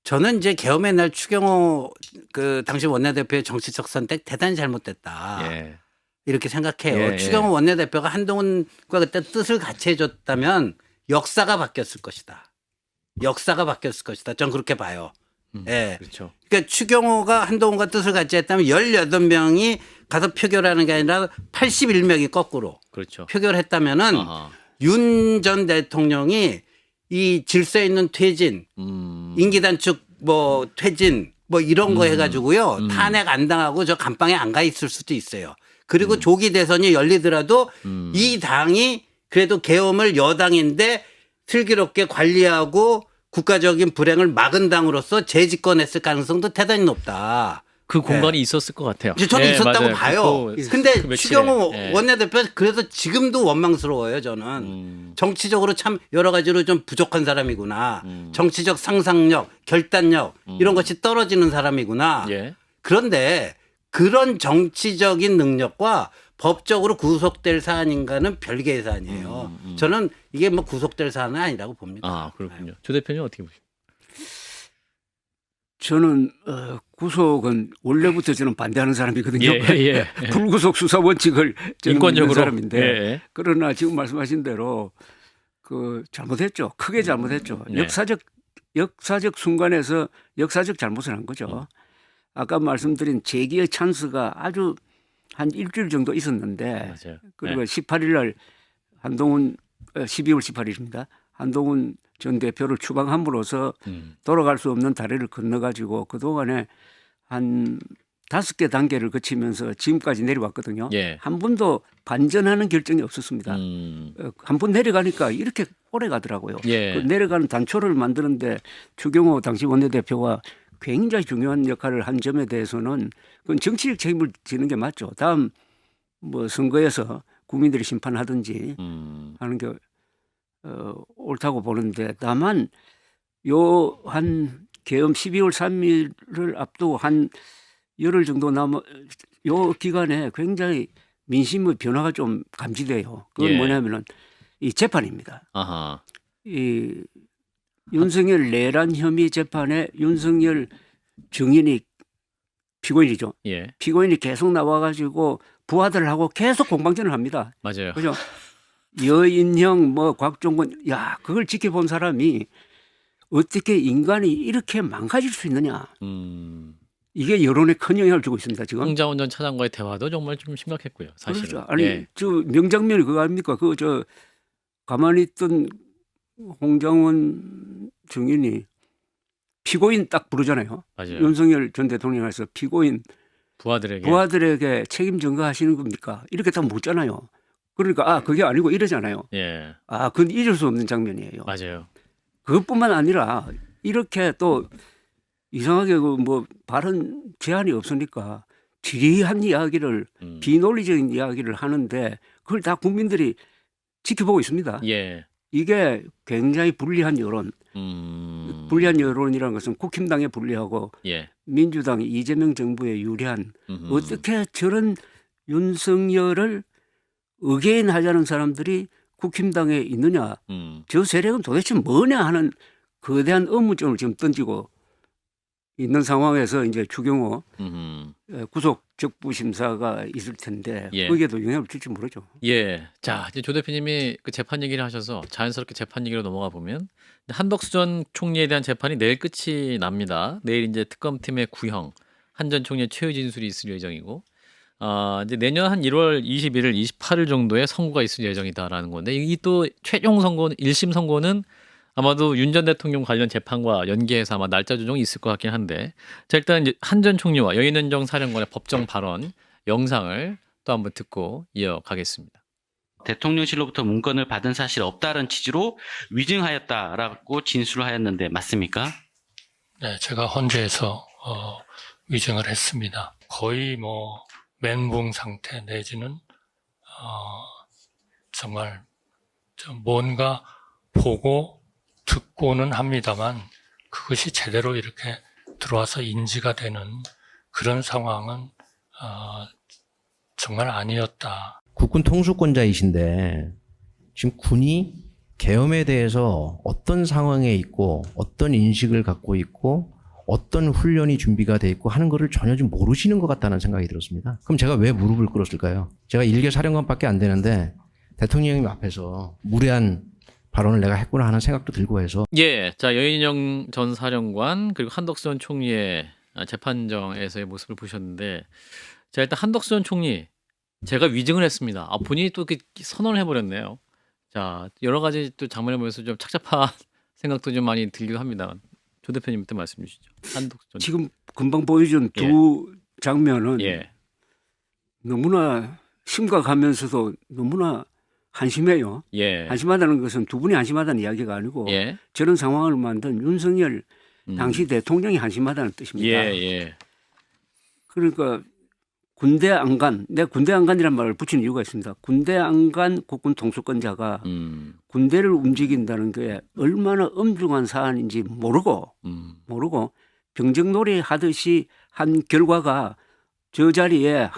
저는 이제 계엄의 날 추경호 그 당시 원내대표의 정치적 선택 대단히 잘못됐다. 예. 이렇게 생각해요. 예, 추경호 원내대표가 한동훈과 그때 뜻을 같이 해줬다면 역사가 바뀌었을 것이다. 역사가 바뀌었을 것이다. 전 그렇게 봐요. 예. 그렇죠. 그러니까 추경호가 한동훈과 뜻을 같이 했다면 18명이 가서 표결하는 게 아니라 81명이 거꾸로 그렇죠. 표결했다면은 아하. 윤 전 대통령이 이 질서 있는 퇴진, 임기 단축 뭐 퇴진 뭐 이런 거 해가지고요 탄핵 안 당하고 저 감방에 안 가 있을 수도 있어요. 그리고 조기 대선이 열리더라도 이 당이 그래도 계엄을 여당인데 슬기롭게 관리하고 국가적인 불행을 막은 당으로서 재집권했을 가능성도 대단히 높다. 그 공간이 있었을 것 같아요. 이제 저는 예, 있었다고 맞아요. 봐요. 근데 그 며칠에. 추경호 예. 원내대표 그래서 지금도 원망스러워요. 저는 정치적으로 참 여러 가지로 좀 부족한 사람이구나. 정치적 상상력, 결단력 이런 것이 떨어지는 사람이구나. 예. 그런데 그런 정치적인 능력과 법적으로 구속될 사안인가는 별개의 사안이에요. 저는 이게 뭐 구속될 사안은 아니라고 봅니다. 아, 그렇군요. 조 대표님 어떻게 보십니까? 저는 구속은 원래부터 저는 반대하는 사람이거든요. 예. 불구속 수사 원칙을 저는 인권적으로 믿는 사람인데 예. 그러나 지금 말씀하신 대로 그 잘못했죠. 크게 잘못했죠. 네. 역사적 순간에서 역사적 잘못을 한 거죠. 아까 말씀드린 재기의 찬스가 아주 한 일주일 정도 있었는데 맞아요. 그리고 18일 날 한동훈 12월 18일입니다. 한동훈 전 대표를 추방함으로써 돌아갈 수 없는 다리를 건너가지고 그동안에 한 5개 단계를 거치면서 지금까지 내려왔거든요. 예. 한 번도 반전하는 결정이 없었습니다. 한 번 내려가니까 이렇게 오래 가더라고요. 예. 그 내려가는 단초를 만드는데 추경호 당시 원내대표가 굉장히 중요한 역할을 한 점에 대해서는 그건 정치적 책임을 지는 게 맞죠. 다음 뭐 선거에서 국민들이 심판하든지 하는 게 옳다고 보는데 다만 요 한 계엄 12월 3일을 앞두고 한 열흘 정도 남아 요 기간에 굉장히 민심의 변화가 좀 감지돼요. 그건 예. 뭐냐면은 이 재판입니다. 아하. 이 윤석열 내란 혐의 재판에 윤석열 증인이 피고인이죠. 예. 피고인이 계속 나와가지고 부하들을 하고 계속 공방전을 합니다. 맞아요. 그죠? 여인형 뭐 곽종건 그걸 지켜본 사람이 어떻게 인간이 이렇게 망가질 수 있느냐. 이게 여론에 큰 영향을 주고 있습니다. 지금. 홍장원 전 차장과의 대화도 정말 좀 심각했고요. 사실은. 그렇죠. 아니 예. 저 명장면이 그거 아닙니까? 그 저 가만히 있던 홍장원 증인이 피고인 딱 부르잖아요. 맞아요. 윤석열 전 대통령에서 피고인 부하들에게 책임 전가하시는 겁니까? 이렇게 딱 묻잖아요. 그러니까 그게 아니고 이러잖아요. 예. 그건 잊을 수 없는 장면이에요. 맞아요. 그것뿐만 아니라 이렇게 또 이상하게 그 뭐 발언 제한이 없으니까 지리한 이야기를 비논리적인 이야기를 하는데 그걸 다 국민들이 지켜보고 있습니다. 예. 이게 굉장히 불리한 여론. 불리한 여론이라는 것은 국힘당에 불리하고 예. 민주당 이재명 정부에 유리한 어떻게 저런 윤석열을 의개인하자는 사람들이 국힘당에 있느냐. 저 세력은 도대체 뭐냐 하는 거대한 의문점을 지금 던지고 있는 상황에서 이제 추경호 구속 적부 심사가 있을 텐데 예. 거기에도 영향을 줄지 모르죠. 예. 자, 이제 조 대표님이 그 재판 얘기를 하셔서 자연스럽게 재판 얘기로 넘어가 보면 한덕수 전 총리에 대한 재판이 내일 끝이 납니다. 내일 이제 특검팀의 구형, 한 전 총리의 최후 진술이 있을 예정이고, 이제 내년 한 1월 21일, 28일 정도에 선고가 있을 예정이다라는 건데 이 또 최종 선고, 1심 선고는 아마도 윤 전 대통령 관련 재판과 연계해서 아마 날짜 조정이 있을 것 같긴 한데, 자 일단 한 전 총리와 여인은정 사령관의 법정 발언 영상을 또 한번 듣고 이어가겠습니다. 대통령실로부터 문건을 받은 사실 없다는 취지로 위증하였다라고 진술을 하였는데 맞습니까? 네, 제가 헌재에서 위증을 했습니다. 거의 뭐 멘붕 상태 내지는 정말 좀 뭔가 보고 듣고는 합니다만 그것이 제대로 이렇게 들어와서 인지가 되는 그런 상황은 정말 아니었다. 국군 통수권자이신데 지금 군이 계엄에 대해서 어떤 상황에 있고 어떤 인식을 갖고 있고 어떤 훈련이 준비가 돼 있고 하는 거를 전혀 좀 모르시는 것 같다는 생각이 들었습니다. 그럼 제가 왜 무릎을 꿇었을까요? 제가 1개 사령관밖에 안 되는데 대통령님 앞에서 무례한 발언을 내가 했구나 하는 생각도 들고 해서. 예, 자 여인영 전 사령관 그리고 한덕수 전 총리의 재판정에서의 모습을 보셨는데, 자 일단 한덕수 전 총리 제가 위증을 했습니다. 본인이 또 이렇게 선언을 해버렸네요. 자 여러 가지 또 장면을 보면서 좀 착잡한 생각도 좀 많이 들기도 합니다. 조 대표님부터 말씀 주시죠. 한덕수 전 지금 금방 보여준 두 장면은 예. 너무나 심각하면서도 너무나 한심해요. 예. 한심하다는 것은 두 분이 한심하다는 이야기가 아니고 예. 저런 상황을 만든 윤석열 당시 대통령이 한심하다는 뜻입니다. 예. 그러니까 군대 안 간, 내가 군대 안 간이라는 말을 붙이는 이유가 있습니다. 군대 안 간 국군 통수권자가 군대를 움직인다는 게 얼마나 엄중한 사안인지 모르고 병정놀이 하듯이 한 결과가 저 자리에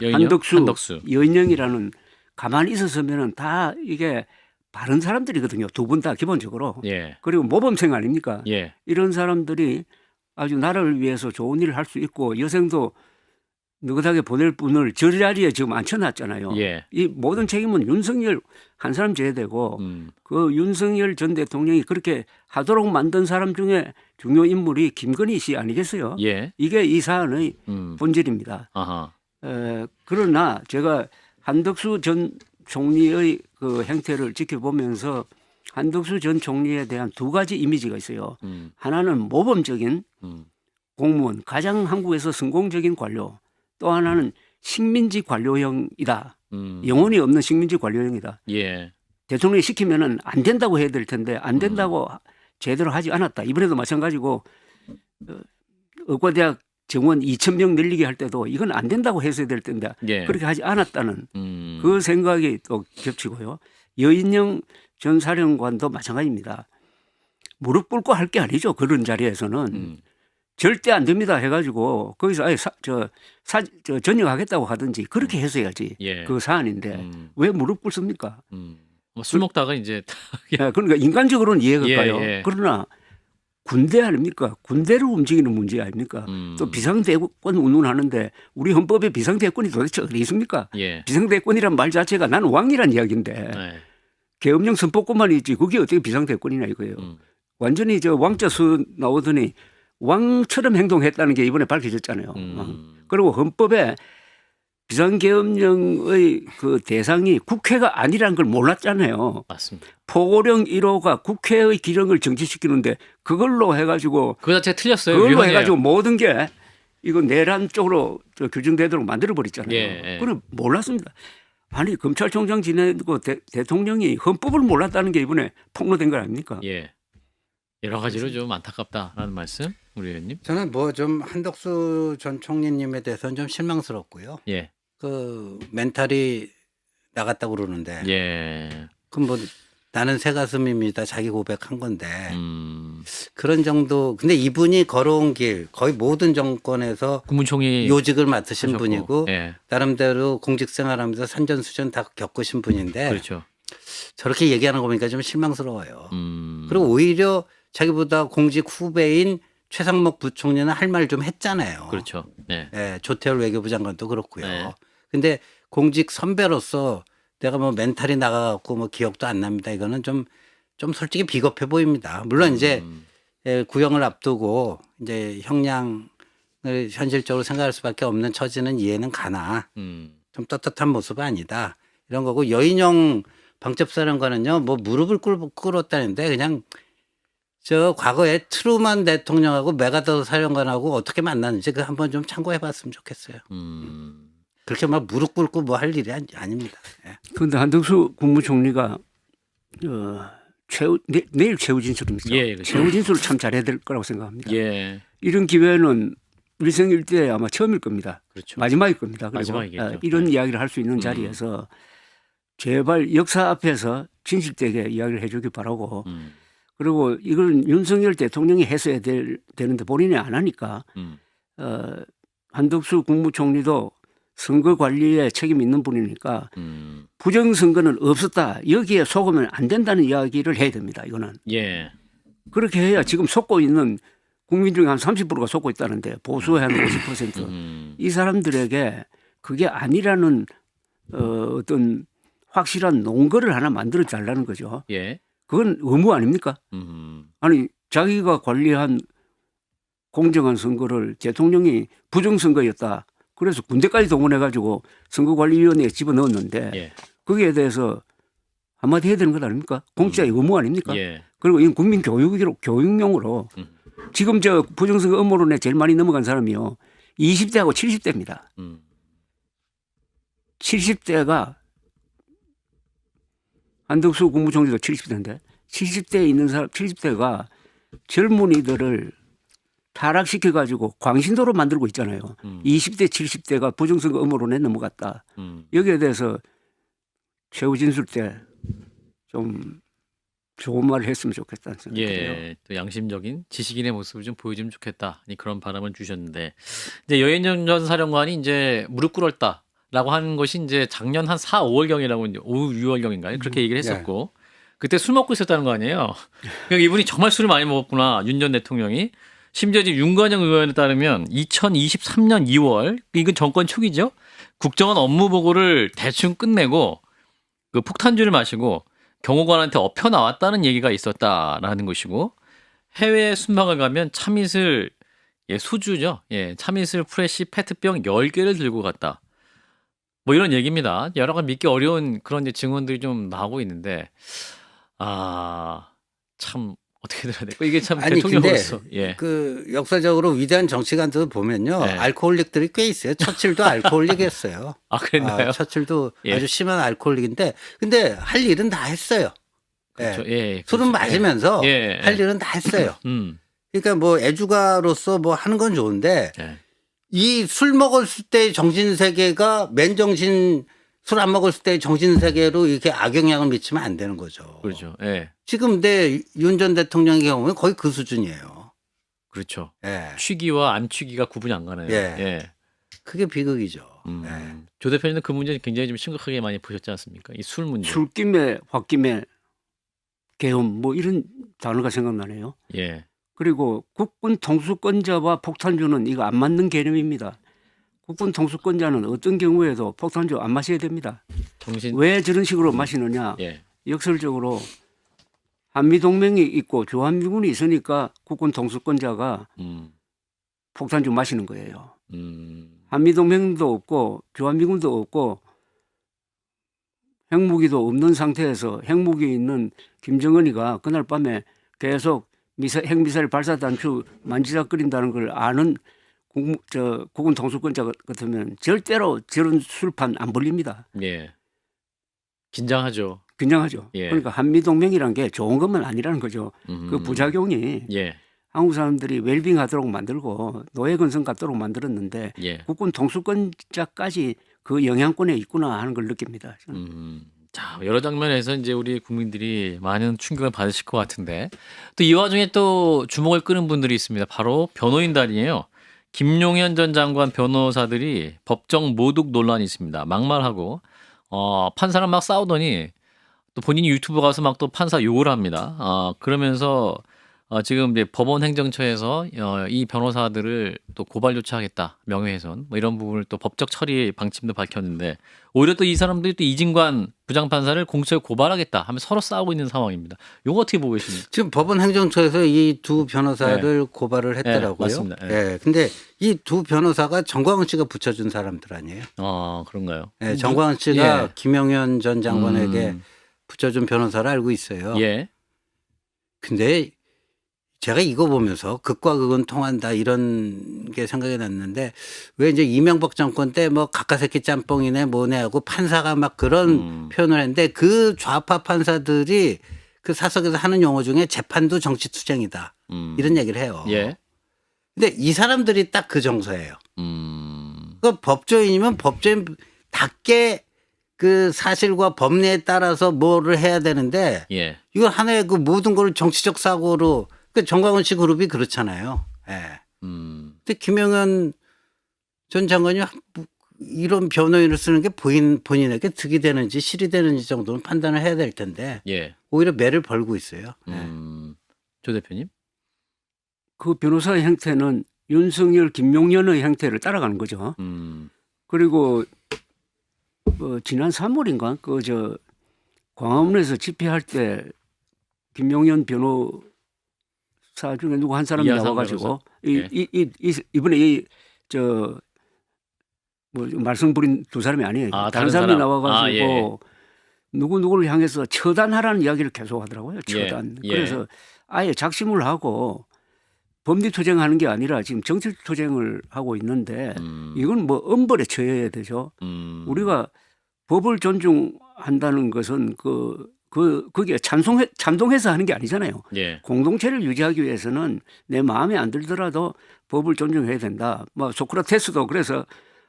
한덕수, 여인영이라는 가만히 있었으면은 다 이게 바른 사람들이거든요. 두 분 다 기본적으로. 예. 그리고 모범생 아닙니까? 예. 이런 사람들이 아주 나라를 위해서 좋은 일을 할 수 있고 여생도 느긋하게 보낼 분을 저 자리에 지금 앉혀놨잖아요. 예. 이 모든 책임은 윤석열 한 사람 져야 되고 그 윤석열 전 대통령이 그렇게 하도록 만든 사람 중에 중요 인물이 김건희 씨 아니겠어요? 예. 이게 이 사안의 본질입니다. 아하. 그러나 제가 한덕수 전 총리의 그 행태를 지켜보면서 한덕수 전 총리에 대한 두 가지 이미지가 있어요. 하나는 모범적인 공무원, 가장 한국에서 성공적인 관료. 또 하나는 식민지 관료형이다. 영혼이 없는 식민지 관료형이다. 예. 대통령이 시키면은 안 된다고 해야 될 텐데 안 된다고 제대로 하지 않았다. 이번에도 마찬가지고 의과대학 정원 2,000명 늘리게 할 때도 이건 안 된다고 했어야 될 텐데 예. 그렇게 하지 않았다는 그 생각이 또 겹치고요. 여인영 전 사령관도 마찬가지입니다. 무릎 꿇고 할 게 아니죠. 그런 자리에서는. 절대 안 됩니다 해가지고 거기서 아예 전역하겠다고 하든지 그렇게 했어야지. 예. 그 사안인데 왜 무릎 꿇습니까? 뭐 술 먹다가 이제 그러니까 인간적으로는 이해가 가요. 예. 그러나 군대 아닙니까? 군대를 움직이는 문제 아닙니까? 또 비상대권 운운하는데 우리 헌법에 비상대권이 도대체 어디 있습니까? 예. 비상대권이란 말 자체가 나는 왕이란 이야기인데 네. 계엄령 선포권만 있지 그게 어떻게 비상대권이냐 이거예요. 완전히 저 왕자수 나오더니 왕처럼 행동했다는 게 이번에 밝혀졌잖아요. 그리고 헌법에 비상계엄령의 그 대상이 국회가 아니라는 걸 몰랐잖아요. 맞습니다. 포고령 1호가 국회의 기능을 정지시키는데 그걸로 해가지고 그 자체가 틀렸어요. 그걸로 위헌이에요. 해가지고 모든 게 이거 내란 쪽으로 규정되도록 만들어버렸잖아요. 예. 그건 몰랐습니다. 아니 검찰총장 지내고 대통령이 헌법을 몰랐다는 게 이번에 폭로된 거 아닙니까? 예. 여러 가지로 좀 안타깝다라는 말씀, 우리 의원님. 저는 뭐 좀 한덕수 전 총리님에 대해서는 좀 실망스럽고요. 예. 그 멘탈이 나갔다고 그러는데 예. 그럼 뭐 나는 새 가슴입니다. 자기 고백한 건데 그런 정도. 근데 이분이 걸어온 길 거의 모든 정권에서 국무총리 요직을 맡으신 하셨고, 분이고 예. 나름대로 공직생활하면서 산전수전 다 겪으신 분인데 그렇죠. 저렇게 얘기하는 거 보니까 좀 실망스러워요. 그리고 오히려 자기보다 공직 후배인 최상목 부총리는 할 말 좀 했잖아요. 그렇죠. 네. 네, 조태열 외교부 장관도 그렇고요. 네. 근데 공직 선배로서 내가 뭐 멘탈이 나가갖고 뭐 기억도 안 납니다. 이거는 좀 솔직히 비겁해 보입니다. 물론 이제 구형을 앞두고 이제 형량을 현실적으로 생각할 수밖에 없는 처지는 이해는 가나 좀 떳떳한 모습은 아니다. 이런 거고 여인영 방첩사령관은요 뭐 무릎을 꿇었다는데 그냥 저 과거에 트루만 대통령하고 메가더 사령관하고 어떻게 만났는지 그 한번 좀 참고해 봤으면 좋겠어요. 그렇게 막 무릎 꿇고 뭐 할 일이 아닙니다. 그런데 한덕수 국무총리가 내일 최후 진술입니다. 예, 그렇죠. 최후 진술을 참 잘해야 될 거라고 생각합니다. 예. 이런 기회는 일생일 대 아마 처음일 겁니다. 그렇죠. 마지막일 겁니다. 그리고 마지막이겠죠. 이런 네. 이야기를 할 수 있는 자리에서 제발 역사 앞에서 진실되게 이야기를 해주길 바라고 그리고 이걸 윤석열 대통령이 했어야 되는데 본인이 안 하니까 한덕수 국무총리도 선거 관리에 책임 있는 분이니까 부정선거는 없었다. 여기에 속으면 안 된다는 이야기를 해야 됩니다. 이거는. 예. 그렇게 해야 지금 속고 있는 국민 중에 한 30%가 속고 있다는데 보수의 한 50%. 이 사람들에게 그게 아니라는 어떤 확실한 논거를 하나 만들어 달라는 거죠. 예. 그건 의무 아닙니까? 아니 자기가 관리한 공정한 선거를 대통령이 부정선거였다. 그래서 군대까지 동원해가지고 선거관리위원회에 집어넣었는데 예. 거기에 대해서 한마디 해야 되는 것 아닙니까? 공직자의 의무 아닙니까? 예. 그리고 이건 국민 교육용으로 지금 저 부정선거 음모론에 제일 많이 넘어간 사람이요. 20대하고 70대입니다. 70대가 한덕수 국무총리도 70대인데 70대에 있는 사람 70대가 젊은이들을 타락시켜가지고 광신도로 만들고 있잖아요. 20대 70대가 부정선거 음모론에 넘어갔다. 여기에 대해서 최후 진술 때 좀 좋은 말을 했으면 좋겠다는 생각이 들어요. 예, 또 양심적인 지식인의 모습을 좀 보여주면 좋겠다. 그런 바람을 주셨는데, 이제 여인영 전 사령관이 이제 무릎 꿇었다. 라고 하는 것이 이제 작년 한 4, 5월경이라고 이제 5, 6월경인가요? 그렇게 얘기를 했었고 그때 술 먹고 있었다는 거 아니에요. 그러니까 이분이 정말 술을 많이 먹었구나. 윤 전 대통령이. 심지어 지금 윤관영 의원에 따르면 2023년 2월 이건 정권 초기죠. 국정원 업무 보고를 대충 끝내고 그 폭탄주를 마시고 경호관한테 엎혀 나왔다는 얘기가 있었다라는 것이고 해외 순방을 가면 참이슬 소주죠. 참이슬 프레시 페트병 10개를 들고 갔다. 뭐 이런 얘기입니다. 여러 가지 믿기 어려운 그런 이제 증언들이 좀 나오고 있는데 참 어떻게 들어야 될까? 이게 참 아니 대통령으로서 근데 그 역사적으로 위대한 정치가들 보면요. 네. 알코올릭들이 꽤 있어요. 처칠도 알코올릭이었어요. 아 그랬나요? 처칠도 예. 아주 심한 알코올릭인데 근데 할 일은 다 했어요. 그렇죠. 술은 그렇죠. 마시면서 예. 할 일은 다 했어요. 그러니까 뭐 애주가로서 뭐 하는 건 좋은데 예. 이 술 먹었을 때 정신 세계가 맨정신 술 안 먹었을 때 정신 세계로 이렇게 악영향을 미치면 안 되는 거죠. 그렇죠. 예. 지금 내 윤 전 대통령의 경우는 거의 그 수준이에요. 그렇죠. 예. 취기와 안 취기가 구분이 안 가네요. 예. 그게 비극이죠. 조 대표님은 그 문제는 굉장히 좀 심각하게 많이 보셨지 않습니까? 이 술 문제. 술김에 홧김에 계엄 뭐 이런 단어가 생각나네요. 예. 그리고 국군 통수권자와 폭탄주는 이거 안 맞는 개념입니다. 국군 통수권자는 어떤 경우에도 폭탄주 안 마셔야 됩니다. 왜 저런 식으로 마시느냐? 예. 역설적으로 한미동맹이 있고 주한미군이 있으니까 국군 통수권자가 폭탄주 마시는 거예요. 한미동맹도 없고 주한미군도 없고 핵무기도 없는 상태에서 핵무기 있는 김정은이가 그날 밤에 계속 핵미사일 발사 단추 만지작거린다는 걸 아는 국군 통수권자 같으면 절대로 저런 술판 안 벌립니다. 예. 긴장하죠. 긴장하죠. 예. 그러니까 한미동맹이란 게 좋은 것만 아니라는 거죠. 그 부작용이 예. 한국 사람들이 웰빙 하도록 만들고 노예건성 갖도록 만들었는데 예. 국군 통수권자까지 그 영향권에 있구나 하는 걸 느낍니다. 자, 여러 장면에서 이제 우리 국민들이 많은 충격을 받으실 것 같은데 또 이 와중에 또 주목을 끄는 분들이 있습니다. 바로 변호인단이에요. 김용현 전 장관 변호사들이 법정 모독 논란이 있습니다. 막말하고 판사랑 막 싸우더니 또 본인이 유튜브 가서 막 또 판사 욕을 합니다. 그러면서 지금 이제 법원 행정처에서 이 변호사들을 또 고발 조치하겠다 명예훼손 뭐 이런 부분을 또 법적 처리 방침도 밝혔는데 오히려 또 이 사람들이 또 이진관 부장판사를 공소에 고발하겠다 하면 서로 싸우고 있는 상황입니다. 이거 어떻게 보고 계십니까? 지금 법원 행정처에서 이 두 변호사를 고발을 했더라고요. 맞습니다. 근데 이 두 변호사가 정광훈 씨가 붙여준 사람들 아니에요? 그런가요? 정광훈 씨가 김용현 전 장관에게 붙여준 변호사를 알고 있어요. 예. 근데 제가 이거 보면서 극과 극은 통한다 이런 게 생각이 났는데 왜 이제 이명박 정권 때 뭐 가까새끼 짬뽕이네 뭐네 하고 판사가 막 그런 표현을 했는데 그 좌파 판사들이 그 사석에서 하는 용어 중에 재판도 정치 투쟁이다 이런 얘기를 해요. 예. 근데 이 사람들이 딱 그 정서예요. 그 법조인이면 법조인답게 그 사실과 법리에 따라서 뭐를 해야 되는데 예. 이거 하나의 그 모든 걸 정치적 사고로 그 정광훈 씨 그룹이 그렇잖아요. 예. 근데 김영현 전 장관이 이런 변호인을 쓰는 게 본인에게 득이 되는지 실이 되는지 정도는 판단을 해야 될 텐데 예. 오히려 매를 벌고 있어요. 조 대표님? 그 변호사의 형태는 윤석열, 김용현의 형태를 따라가는 거죠. 그리고 지난 3월인가 광화문에서 집회할 때 김용현 변호사 중에 누구 한 사람이 나와가지고 이번에 말썽 부린 두 사람이 아니에요. 다른 사람이 나와가지고 누구를 향해서 처단하라는 이야기를 계속 하더라고요. 처단. 그래서 아예 작심을 하고 법리투쟁하는 게 아니라 지금 정치투쟁을 하고 있는데 이건 뭐 엄벌에 처해야 되죠. 우리가 법을 존중한다는 것은 그게 찬동해서 하는 게 아니잖아요. 예. 공동체를 유지하기 위해서는 내 마음에 안 들더라도 법을 존중해야 된다. 뭐 소크라테스도 그래서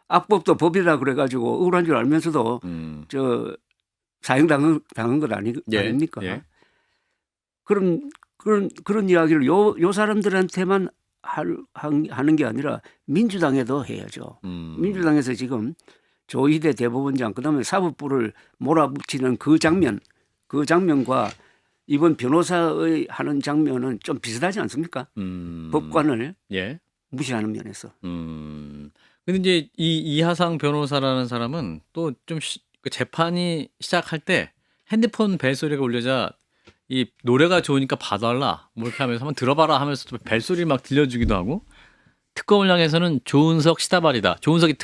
악법도 법이다 그래가지고 억울한 줄 알면서도 사형당한 것 아닙니까? 예. 그런 이야기를 요 사람들한테만 하는 게 아니라 민주당에도 해야죠. 민주당에서 지금 조희대 대법원장 그다음에 사법부를 몰아붙이는 그 장면과 이번 변호사의 하는 장면은 좀 비슷하지 않습니까? 법관을 예. 무시하는 면에서. 근데 이제 이 이하상 변호사라는 사람은 또 좀 그 재판이 시작할 때 핸드폰 벨소리가 울려자 이 노래가 좋으니까 봐달라 뭐 이렇게 하면서 한번 들어봐라 하면서 또 벨소리 막 들려주기도 하고 특검을 향해서는 조은석 시다발이다. 조은석이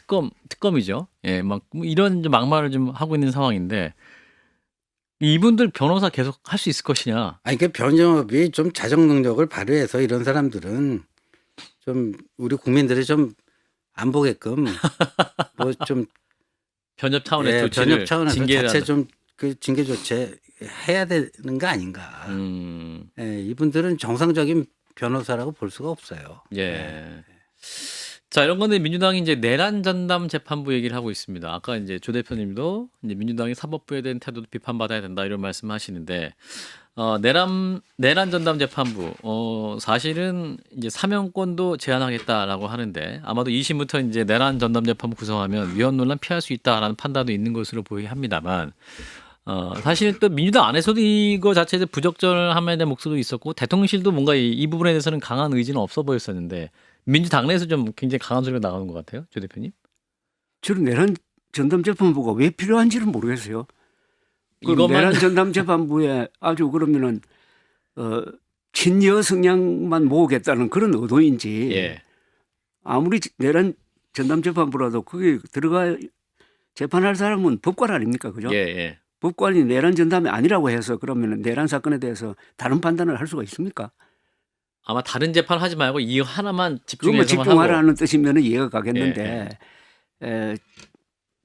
특검이죠. 예, 막 뭐 이런 좀 막말을 좀 하고 있는 상황인데 이분들 변호사 계속 할 수 있을 것이냐? 아니 그 변호업이 좀 자정 능력을 발휘해서 이런 사람들은 좀 우리 국민들이 좀 안 보게끔 뭐 좀 변협 차원의 조치를 변협 차원에서 징계를 자체 좀 그 징계 조치 해야 되는 거 아닌가. 예, 이분들은 정상적인 변호사라고 볼 수가 없어요. 예. 자, 이런 건데 민주당이 이제 내란 전담 재판부 얘기를 하고 있습니다. 아까 이제 조 대표님도 이제 민주당이 사법부에 대한 태도도 비판받아야 된다 이런 말씀하시는데 내란 전담 재판부 사실은 이제 사면권도 제한하겠다라고 하는데 아마도 2심부터 이제 내란 전담 재판부 구성하면 위헌 논란 피할 수 있다라는 판단도 있는 것으로 보이긴 합니다만 사실 또 민주당 안에서도 이거 자체에 부적절함에 대한 목소리도 있었고 대통령실도 뭔가 이 부분에 대해서는 강한 의지는 없어 보였었는데 민주당 내에서 좀 굉장히 강한 소리가 나오는 것 같아요, 조 대표님. 저는 내란 전담 재판부가 왜 필요한지를 모르겠어요. 이것만 내란 전담 재판부에 아주 그러면은 친여 성향만 모으겠다는 그런 의도인지 예. 아무리 내란 전담 재판부라도 거기 들어가 재판할 사람은 법관 아닙니까, 그죠? 예, 예. 법관이 내란 전담이 아니라고 해서 그러면은 내란 사건에 대해서 다른 판단을 할 수가 있습니까? 아마 다른 재판 하지 말고 이 하나만 그러면 집중해서만 하고. 집중하라는 뜻이면 이해가 가겠는데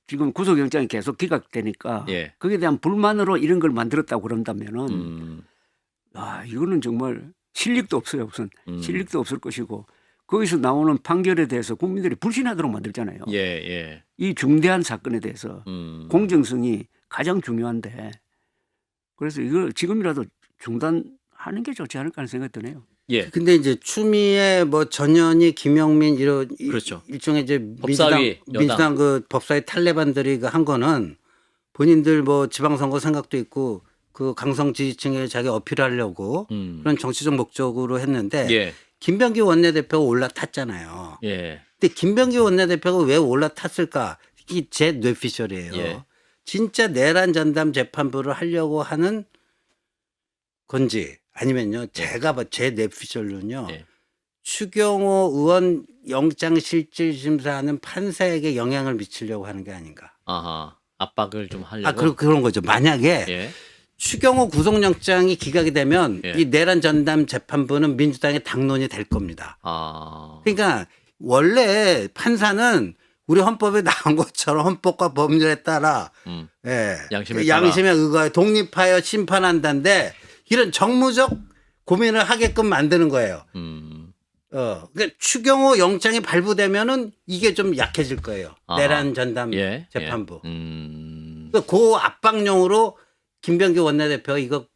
지금 구속영장이 계속 기각되니까 예. 거기에 대한 불만으로 이런 걸 만들었다고 그런다면은 이거는 정말 실력도 없어요. 우선 실력도 없을 것이고 거기서 나오는 판결에 대해서 국민들이 불신하도록 만들잖아요. 예, 예. 이 중대한 사건에 대해서 공정성이 가장 중요한데 그래서 이걸 지금이라도 중단하는 게 좋지 않을까 하는 생각이 드네요. 예. 근데 이제 추미애 뭐 전현희 김영민 이런 그렇죠. 일종의 이제 법사위, 민주당 그 법사위 탈레반들이 그 한 거는 본인들 뭐 지방선거 생각도 있고 그 강성 지지층에 자기 어필하려고 그런 정치적 목적으로 했는데 예. 김병기 원내대표가 올라탔잖아요. 예. 근데 김병기 원내대표가 왜 올라탔을까? 이게 제 뇌피셜이에요. 예. 진짜 내란 전담 재판부를 하려고 하는 건지 아니면요. 제가 제 뇌피셜로는요. 예. 추경호 의원 영장실질심사하는 판사에게 영향을 미치려고 하는 게 아닌가. 아하. 압박을 좀 하려고. 그런 거죠. 만약에 예. 추경호 구속영장이 기각이 되면 예. 이 내란 전담 재판부는 민주당의 당론이 될 겁니다. 아. 그러니까 원래 판사는 우리 헌법에 나온 것처럼 헌법과 법률에 따라 양심에 양심에 의거하여 독립하여 심판한다는데 이런 정무적 고민을 하게끔 만드는 거예요. 그러니까 추경호 영장이 발부되면은 이게 좀 약해질 거예요. 내란 전담 재판부. 그러니까 그 압박용으로 김병기 원내대표가 이거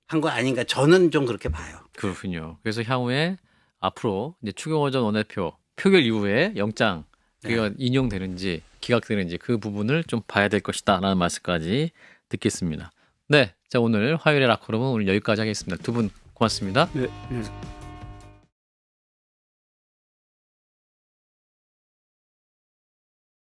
한 거 아닌가 저는 좀 그렇게 봐요. 그렇군요. 그래서 향후에 앞으로 이제 추경호 전 원내대표 표결 이후에 영장 이거 인용되는지 기각되는지 그 부분을 좀 봐야 될 것이다라는 말씀까지 듣겠습니다. 네, 자 오늘 화요일의 라커룸은 오늘 여기까지 하겠습니다. 두 분 고맙습니다. 네.